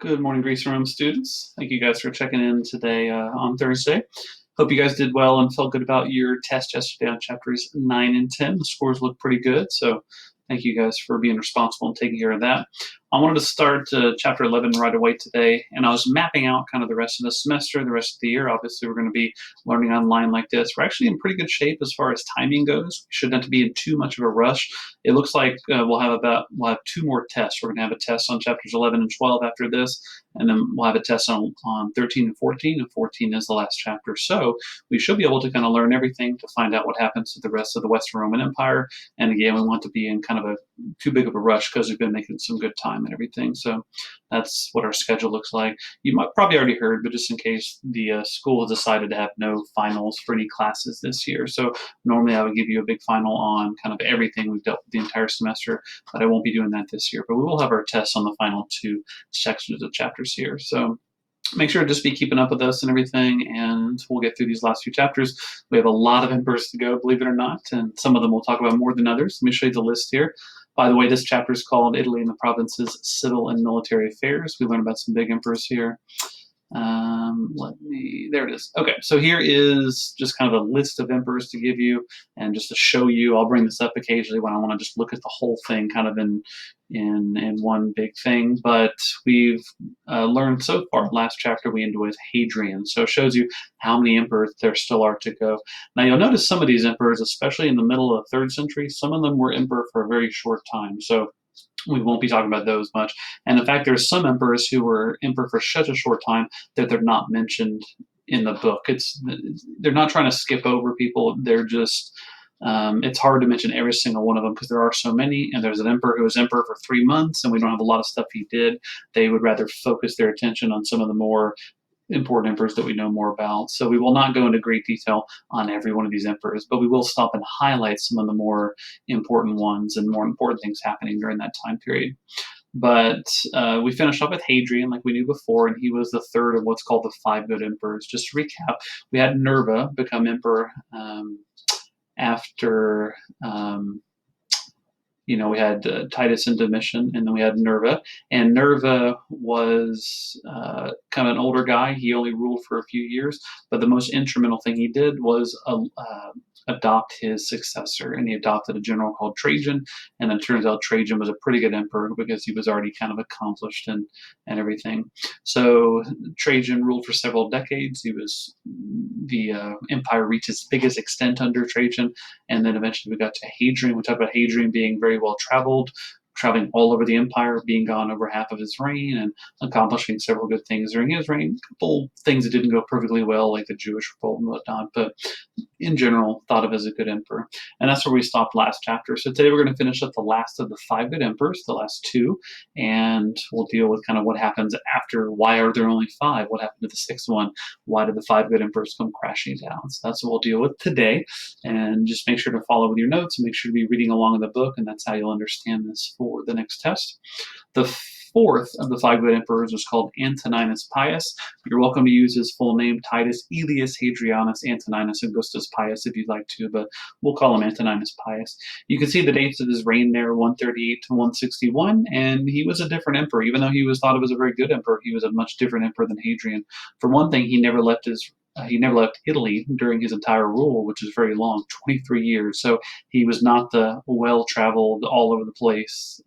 Good morning, Greece Room students. Thank you guys for checking in today on Thursday. Hope you guys did well and felt good about your test yesterday on chapters 9 and 10. The scores look pretty good, so thank you guys for being responsible and taking care of that. I wanted to start chapter 11 right away today, and I was mapping out kind of the rest of the semester, the rest of the year. Obviously, we're going to be learning online like this. We're actually in pretty good shape as far as timing goes. We shouldn't have to be in too much of a rush. It looks like we'll have two more tests. We're going to have a test on chapters 11 and 12 after this, and then we'll have a test on 13 and 14, and 14 is the last chapter. So we should be able to kind of learn everything to find out what happens to the rest of the Western Roman Empire. And again, we want to be in kind of a too big of a rush because we've been making some good time and everything. So that's what our schedule looks like. You might probably already heard, but just in case, the school has decided to have no finals for any classes this year. So normally I would give you a big final on kind of everything we've dealt with the entire semester, but I won't be doing that this year. But we will have our tests on the final two sections of chapters here. So make sure to just be keeping up with us and everything, and we'll get through these last few chapters. We have a lot of emperors to go, believe it or not, and some of them we'll talk about more than others. Let me show you the list here. By the way, this chapter is called Italy and the Provinces, Civil and Military Affairs. We learn about some big emperors here. There it is. Okay, so here is just kind of a list of emperors to give you, and just to show you, I'll bring this up occasionally when I want to just look at the whole thing kind of in one big thing. But we've learned so far, last chapter we ended with Hadrian, so it shows you how many emperors there still are to go. Now you'll notice some of these emperors, especially in the middle of the 3rd century, some of them were emperor for a very short time. So we won't be talking about those much. And in fact, there's some emperors who were emperor for such a short time that they're not mentioned in the book. They're not trying to skip over people. They're just it's hard to mention every single one of them because there are so many. And there's an emperor who was emperor for 3 months, and we don't have a lot of stuff he did. They would rather focus their attention on some of the more important emperors that we know more about. So we will not go into great detail on every one of these emperors, but we will stop and highlight some of the more important ones and more important things happening during that time period. But we finished up with Hadrian, like we knew before, and he was the third of what's called the 5 good emperors. Just to recap, we had Nerva become emperor after we had Titus in Domitian, and then we had Nerva. And Nerva was kind of an older guy. He only ruled for a few years, but the most instrumental thing he did was adopt his successor, and he adopted a general called Trajan. And then it turns out Trajan was a pretty good emperor because he was already kind of accomplished and everything. So Trajan ruled for several decades. The empire reached its biggest extent under Trajan, and then eventually we got to Hadrian. We talked about Hadrian being very well traveled, traveling all over the empire, being gone over half of his reign, and accomplishing several good things during his reign. A couple things that didn't go perfectly well, like the Jewish revolt and whatnot, but in general, thought of as a good emperor. And that's where we stopped last chapter. So today we're going to finish up the last of the 5 good emperors, the last 2, and we'll deal with kind of what happens after. Why are there only 5? What happened to the 6th one? Why did the 5 good emperors come crashing down? So that's what we'll deal with today. And just make sure to follow with your notes and make sure to be reading along in the book, and that's how you'll understand this for the next test. The 4th of the 5 good emperors was called Antoninus Pius. You're welcome to use his full name, Titus Aelius Hadrianus Antoninus Augustus Pius, if you'd like to, but we'll call him Antoninus Pius. You can see the dates of his reign there, 138 to 161, and he was a different emperor. Even though he was thought of as a very good emperor, he was a much different emperor than Hadrian. For one thing, he never left Italy during his entire rule, which is very long, 23 years. So he was not the well-traveled, all over the place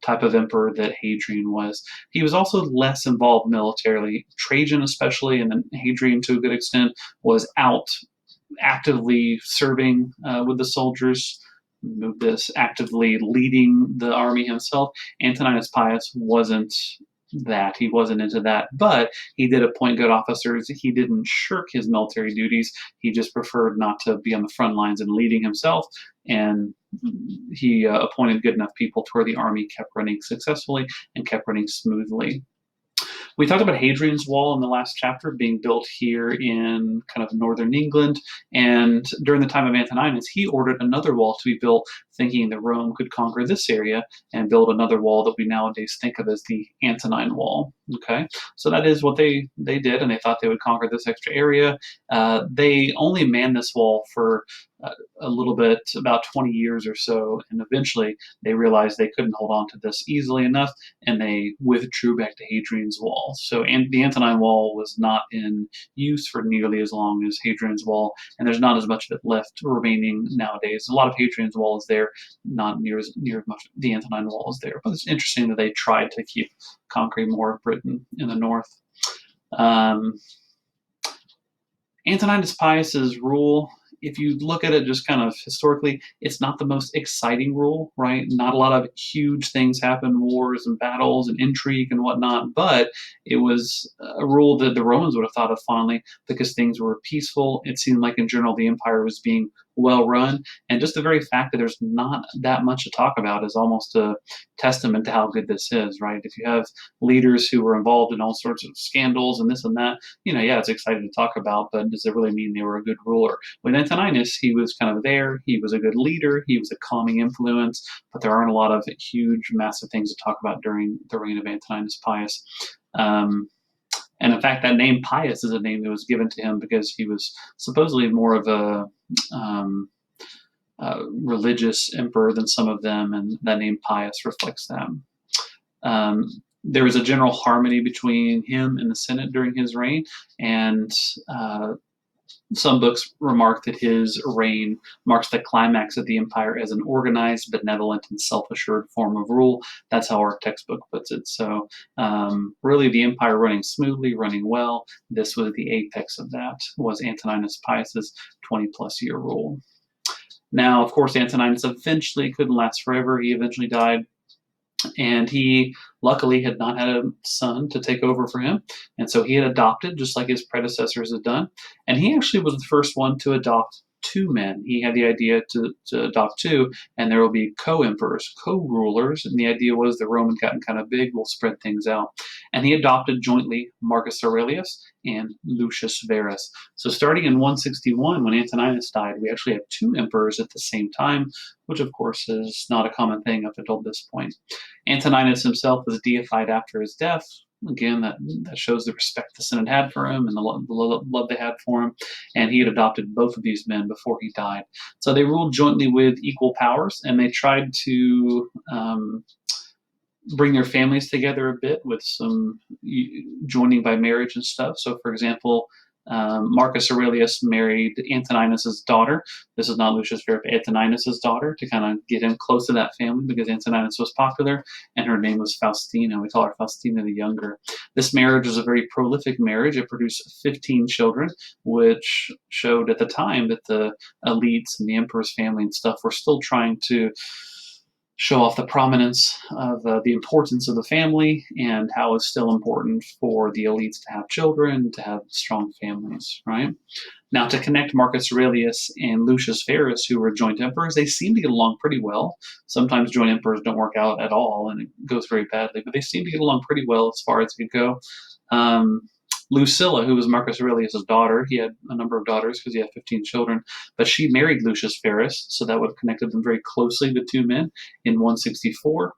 type of emperor that Hadrian was. He was also less involved militarily. Trajan especially, and then Hadrian to a good extent, was out actively serving with the soldiers, actively leading the army himself. Antoninus Pius wasn't that. He wasn't into that, but he did appoint good officers. He didn't shirk his military duties. He just preferred not to be on the front lines and leading himself, and he appointed good enough to where the army kept running successfully and kept running smoothly. We talked about Hadrian's Wall in the last chapter being built here in kind of northern England, and during the time of Antoninus, he ordered another wall to be built, thinking that Rome could conquer this area and build another wall that we nowadays think of as the Antonine Wall. Okay, so that is what they did, and they thought they would conquer this extra area. They only manned this wall for a, a little bit, about 20 years or so, and eventually they realized they couldn't hold on to this easily enough, and they withdrew back to Hadrian's Wall. So the Antonine Wall was not in use for nearly as long as Hadrian's Wall, and there's not as much of it left remaining nowadays. A lot of Hadrian's Wall is there, not near as much the Antonine Wall is there. But it's interesting that they tried to keep conquering more of Britain in the north. Um, Antoninus Pius's rule, if you look at it just kind of historically, it's not the most exciting rule, right? Not a lot of huge things happen, wars and battles and intrigue and whatnot, but it was a rule that the Romans would have thought of fondly because things were peaceful. It seemed like in general the empire was being well run, and just the very fact that there's not that much to talk about is almost a testament to how good this is, right? If you have leaders who were involved in all sorts of scandals and this and that, yeah, it's exciting to talk about, but does it really mean they were a good ruler? With Antoninus, he was kind of there. He was a good leader. He was a calming influence, but there aren't a lot of huge, massive things to talk about during the reign of Antoninus Pius. And in fact, that name Pius is a name that was given to him because he was supposedly more of a religious emperor than some of them, and that name Pius reflects that. There was a general harmony between him and the Senate during his reign, and some books remark that his reign marks the climax of the empire as an organized, benevolent, and self-assured form of rule. That's how our textbook puts it. So really the empire running smoothly, running well. This was the apex of that, was Antoninus Pius's 20-plus year rule. Now, of course, Antoninus eventually couldn't last forever. He eventually died, and he luckily had not had a son to take over for him, and so he had adopted just like his predecessors had done. And he actually was the first one to adopt two men. He had the idea to adopt two, and there will be co-emperors, co-rulers, and the idea was the Roman gotten kind of big, we'll spread things out. And he adopted jointly Marcus Aurelius and Lucius Verus. So starting in 161, when Antoninus died, we actually have two emperors at the same time, which of course is not a common thing up until this point. Antoninus himself was deified after his death. Again, that shows the respect the Senate had for him and the love they had for him. And he had adopted both of these men before he died. So they ruled jointly with equal powers, and they tried to bring their families together a bit with some joining by marriage and stuff. So, for example, Marcus Aurelius married Antoninus's daughter. This is not Lucius Verus, but Antoninus's daughter, to kind of get him close to that family because Antoninus was popular, and her name was Faustina. We call her Faustina the Younger. This marriage was a very prolific marriage. It produced 15 children, which showed at the time that the elites and the emperor's family and stuff were still trying to show off the prominence of the importance of the family and how it's still important for the elites to have children, to have strong families, right? Now, to connect Marcus Aurelius and Lucius Verus, who were joint emperors, they seem to get along pretty well. Sometimes joint emperors don't work out at all, and it goes very badly, but they seem to get along pretty well as far as it could go. Lucilla, who was Marcus Aurelius' daughter, he had a number of daughters because he had 15 children, but she married Lucius Verus, so that would have connected them very closely, the two men, in 164.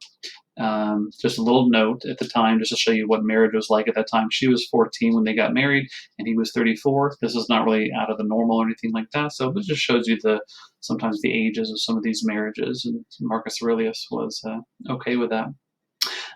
Just a little note at the time, just to show you what marriage was like at that time. She was 14 when they got married, and he was 34. This is not really out of the normal or anything like that, so it just shows you sometimes the ages of some of these marriages, and Marcus Aurelius was okay with that.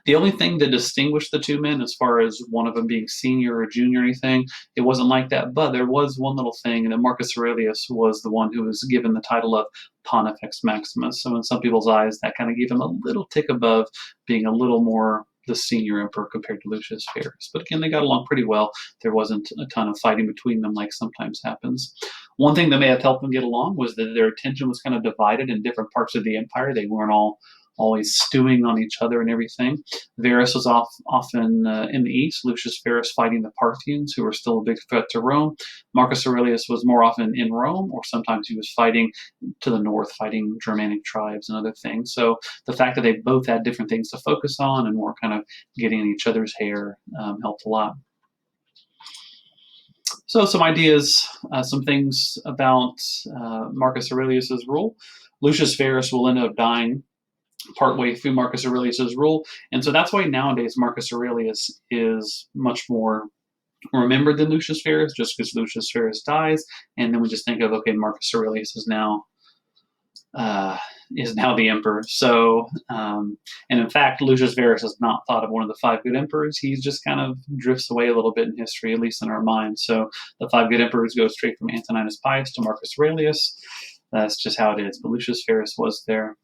The only thing that distinguished the two men, as far as one of them being senior or junior or anything, it wasn't like that. But there was one little thing, that Marcus Aurelius was the one who was given the title of Pontifex Maximus. So in some people's eyes, that kind of gave him a little tick above being a little more the senior emperor compared to Lucius Verus. But again, they got along pretty well. There wasn't a ton of fighting between them like sometimes happens. One thing that may have helped them get along was that their attention was kind of divided in different parts of the empire. They weren't all always stewing on each other and everything. Verus was often in the east, Lucius Verus fighting the Parthians, who were still a big threat to Rome. Marcus Aurelius was more often in Rome, or sometimes he was fighting to the north, fighting Germanic tribes and other things. So the fact that they both had different things to focus on and were kind of getting in each other's hair helped a lot. So some ideas, some things about Marcus Aurelius's rule. Lucius Verus will end up dying partway through Marcus Aurelius's rule, and so that's why nowadays Marcus Aurelius is much more remembered than Lucius Verus, just because Lucius Verus dies, and then we just think of, okay, Marcus Aurelius uh, is now the emperor. So, and in fact, Lucius Verus is not thought of one of the five good emperors. He just kind of drifts away a little bit in history, at least in our minds. So the five good emperors go straight from Antoninus Pius to Marcus Aurelius. That's just how it is. But Lucius Verus was there.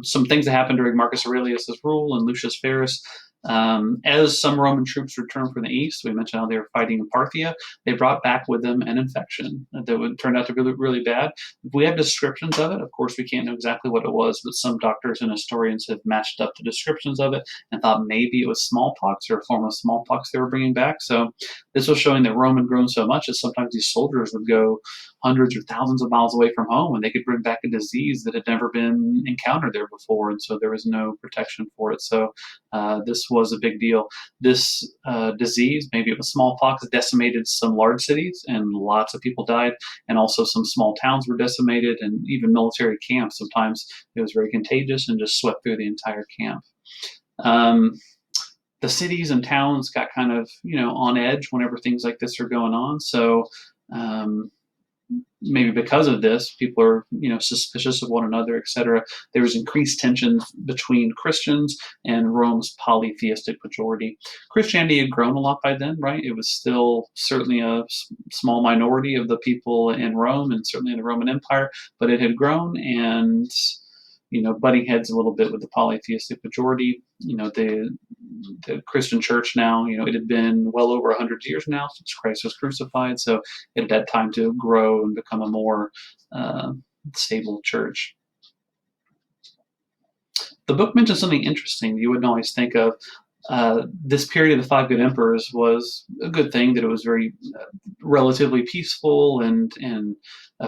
Some things that happened during Marcus Aurelius's rule and Lucius Verus. As some Roman troops returned from the east, we mentioned how they were fighting in Parthia, they brought back with them an infection that would turn out to be really, really bad. We have descriptions of it. Of course, we can't know exactly what it was, but some doctors and historians have matched up the descriptions of it and thought maybe it was smallpox or a form of smallpox they were bringing back. So this was showing that Rome had grown so much that sometimes these soldiers would go hundreds or thousands of miles away from home and they could bring back a disease that had never been encountered there before. And so there was no protection for it. So this was a big deal. This disease, maybe it was smallpox, decimated some large cities and lots of people died. And also some small towns were decimated and even military camps. Sometimes it was very contagious and just swept through the entire camp. Um, the cities and towns got kind of, on edge whenever things like this are going on. So um, maybe because of this, people are, suspicious of one another, etc. There was increased tension between Christians and Rome's polytheistic majority. Christianity had grown a lot by then, right? It was still certainly a small minority of the people in Rome and certainly in the Roman Empire, but it had grown and butting heads a little bit with the polytheistic majority. The Christian church now, it had been well over 100 years now since Christ was crucified, so it had had time to grow and become a more uh, stable church. The book mentions something interesting you wouldn't always think of. This period of the five good emperors was a good thing, that it was very relatively peaceful and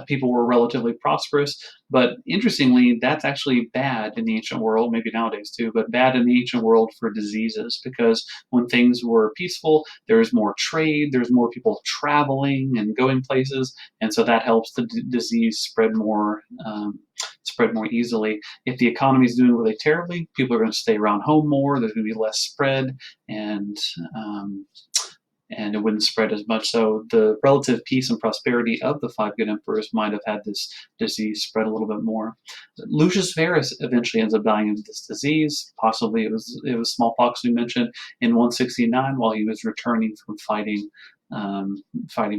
people were relatively prosperous. But interestingly, that's actually bad in the ancient world, maybe nowadays too, but bad in the ancient world for diseases, because when things were peaceful, there was more trade, there's more people traveling and going places, and so that helps the disease spread more easily. If the economy is doing really terribly, people are going to stay around home more. There's going to be less spread, and um, and it wouldn't spread as much. So the relative peace and prosperity of the five good emperors might have had this disease spread a little bit more. Lucius Verus eventually ends up dying of this disease. Possibly it was smallpox we mentioned in 169 while he was returning from fighting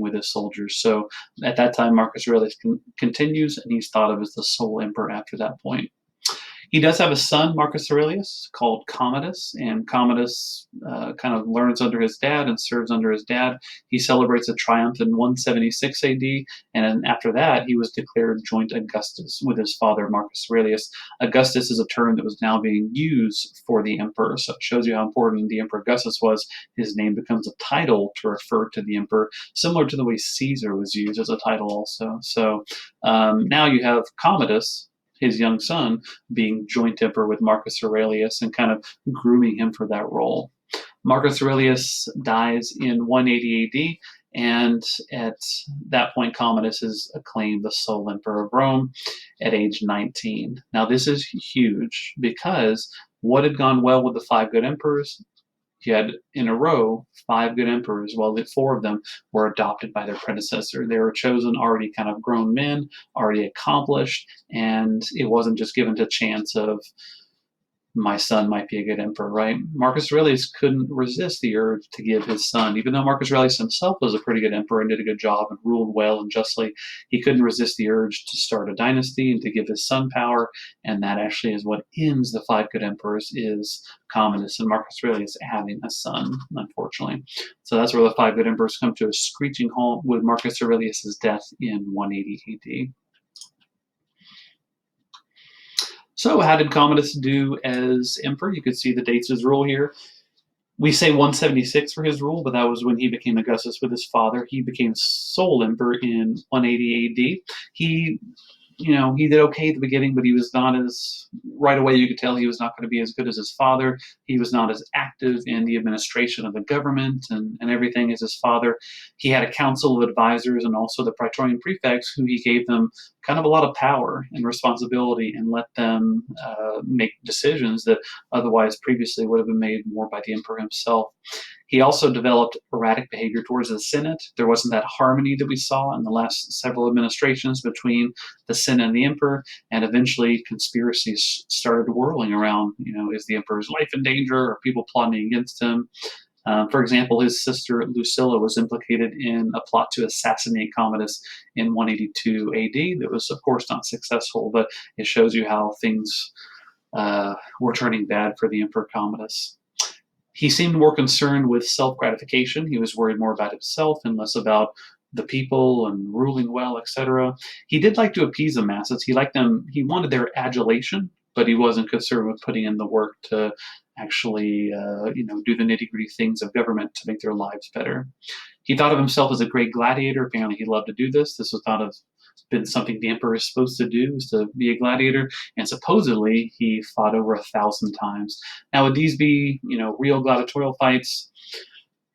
with his soldiers. So at that time, Marcus Aurelius continues, and he's thought of as the sole emperor after that point. He does have a son, Marcus Aurelius, called Commodus, and Commodus kind of learns under his dad and serves under his dad. He celebrates a triumph in 176 AD, and then after that, he was declared joint Augustus with his father, Marcus Aurelius. Augustus is a term that was now being used for the emperor, so it shows you how important the Emperor Augustus was. His name becomes a title to refer to the emperor, similar to the way Caesar was used as a title also. So now you have Commodus, his young son, being joint emperor with Marcus Aurelius and kind of grooming him for that role. Marcus Aurelius dies in 180 AD, and at that point, Commodus is acclaimed the sole emperor of Rome at age 19. Now, this is huge because what had gone well with the five good emperors? You had in a row five good emperors. Well, the four of them were adopted by their predecessor. They were chosen already kind of grown men, already accomplished, and it wasn't just given to chance of my son might be a good emperor, right? Marcus Aurelius couldn't resist the urge to give his son, even though Marcus Aurelius himself was a pretty good emperor and did a good job and ruled well and justly, he couldn't resist the urge to start a dynasty and to give his son power, and that actually is what ends the five good emperors, is Commodus and Marcus Aurelius having a son, unfortunately. So that's where the five good emperors come to a screeching halt with Marcus Aurelius's death in 180 AD. So how did Commodus do as emperor? You could see the dates of his rule here. We say 176 for his rule, but that was when he became Augustus with his father. He became sole emperor in 180 AD. He did okay at the beginning, but he was not as, right away you could tell he was not going to be as good as his father. He was not as active in the administration of the government and everything as his father. He had a council of advisors and also the Praetorian prefects, who he gave them kind of a lot of power and responsibility and let them make decisions that otherwise previously would have been made more by the emperor himself. He also developed erratic behavior towards the Senate. There wasn't that harmony that we saw in the last several administrations between the Senate and the emperor, and eventually conspiracies started whirling around. Is the emperor's life in danger? Are people plotting against him? For example, his sister Lucilla was implicated in a plot to assassinate Commodus in 182 AD. That was, of course, not successful, but it shows you how things were turning bad for the Emperor Commodus. He seemed more concerned with self-gratification. He was worried more about himself and less about the people and ruling well, etc. He did like to appease the masses. He liked them. He wanted their adulation, but he wasn't concerned with putting in the work to actually, do the nitty-gritty things of government to make their lives better. He thought of himself as a great gladiator. Apparently, he loved to do this. This was thought of been something the emperor is supposed to do, is to be a gladiator, and supposedly he fought over 1,000 times. Now, would these be, real gladiatorial fights?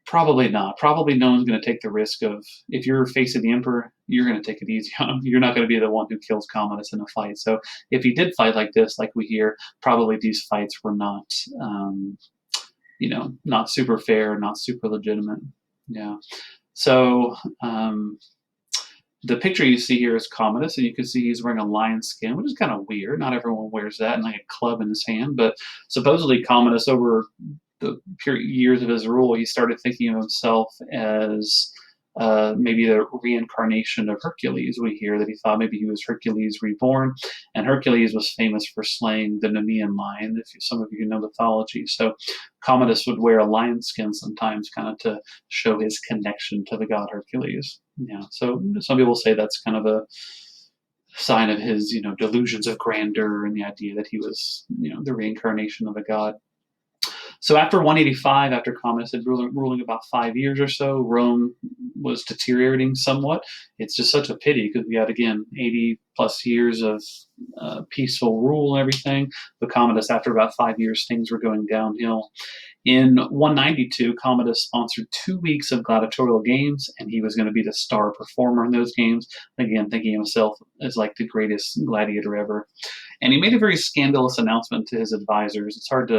Probably not. Probably no one's going to take the risk of, if you're facing the emperor, you're going to take it easy on him. You're not going to be the one who kills Commodus in a fight. So if he did fight like this, like we hear, probably these fights were not, not super fair, not super legitimate. Yeah. So the picture you see here is Commodus, and you can see he's wearing a lion skin, which is kind of weird. Not everyone wears that, and like a club in his hand. But supposedly Commodus, over the years of his rule, he started thinking of himself as maybe the reincarnation of Hercules. We hear that he thought maybe he was Hercules reborn, and Hercules was famous for slaying the Nemean lion, if some of you know mythology. So Commodus would wear a lion skin sometimes, kind of to show his connection to the god Hercules. Yeah, so some people say that's kind of a sign of his, delusions of grandeur and the idea that he was, the reincarnation of a god. So after 185, after Commodus had ruling about 5 years or so, Rome was deteriorating somewhat. It's just such a pity because we had, again, 80 plus years of peaceful rule and everything. But Commodus, after about 5 years, things were going downhill. In 192, Commodus sponsored 2 weeks of gladiatorial games, and he was going to be the star performer in those games. Again, thinking of himself as like the greatest gladiator ever. And he made a very scandalous announcement to his advisors. It's hard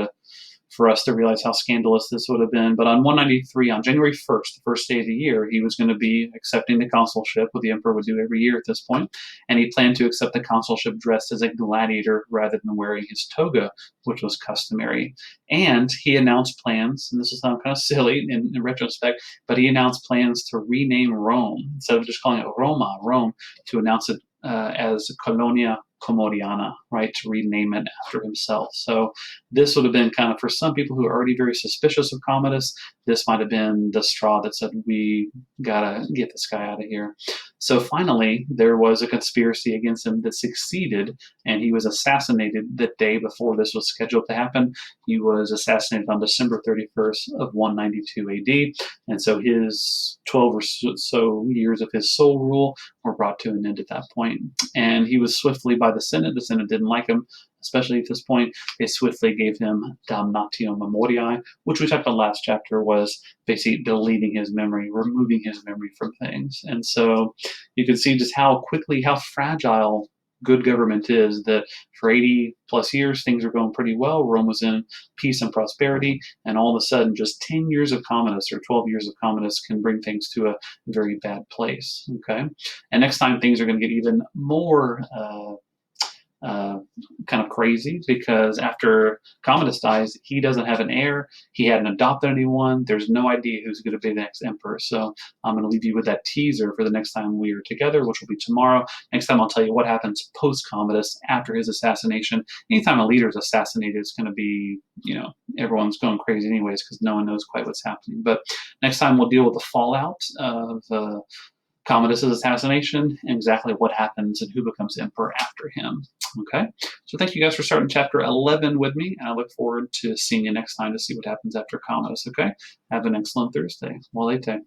for us to realize how scandalous this would have been. But on 193, on January 1st, the first day of the year, he was going to be accepting the consulship, what the emperor would do every year at this point. And he planned to accept the consulship dressed as a gladiator rather than wearing his toga, which was customary. And he announced plans, and this will sound kind of silly in retrospect, but he announced plans to rename Rome. Instead of just calling it Rome, to announce it as Colonia Commodiana, right, to rename it after himself. So this would have been kind of, for some people who are already very suspicious of Commodus, this might have been the straw that said, we gotta get this guy out of here. So finally, there was a conspiracy against him that succeeded, and he was assassinated the day before this was scheduled to happen. He was assassinated on December 31st of 192 AD, and so his 12 or so years of his sole rule were brought to an end at that point. And he was swiftly, by the Senate didn't like him, especially at this point. They swiftly gave him damnatio memoriae, which we talked about last chapter, was basically deleting his memory, removing his memory from things. And so you can see just how fragile good government is, that for 80 plus years things were going pretty well. Rome was in peace and prosperity, and all of a sudden just 10 years of Commodus or 12 years of Commodus can bring things to a very bad place. Okay, and next time things are going to get even more kind of crazy, because after Commodus dies, he doesn't have an heir. He hadn't adopted anyone. There's no idea who's going to be the next emperor. So I'm going to leave you with that teaser for the next time we are together, which will be tomorrow. Next time I'll tell you what happens post-Commodus, after his assassination. Anytime a leader is assassinated, it's going to be, everyone's going crazy anyways, because no one knows quite what's happening. But next time we'll deal with the fallout of Commodus' assassination and exactly what happens and who becomes emperor after him. Okay, so thank you guys for starting chapter 11 with me, and I look forward to seeing you next time to see what happens after Commodus. Okay, have an excellent Thursday. Walete.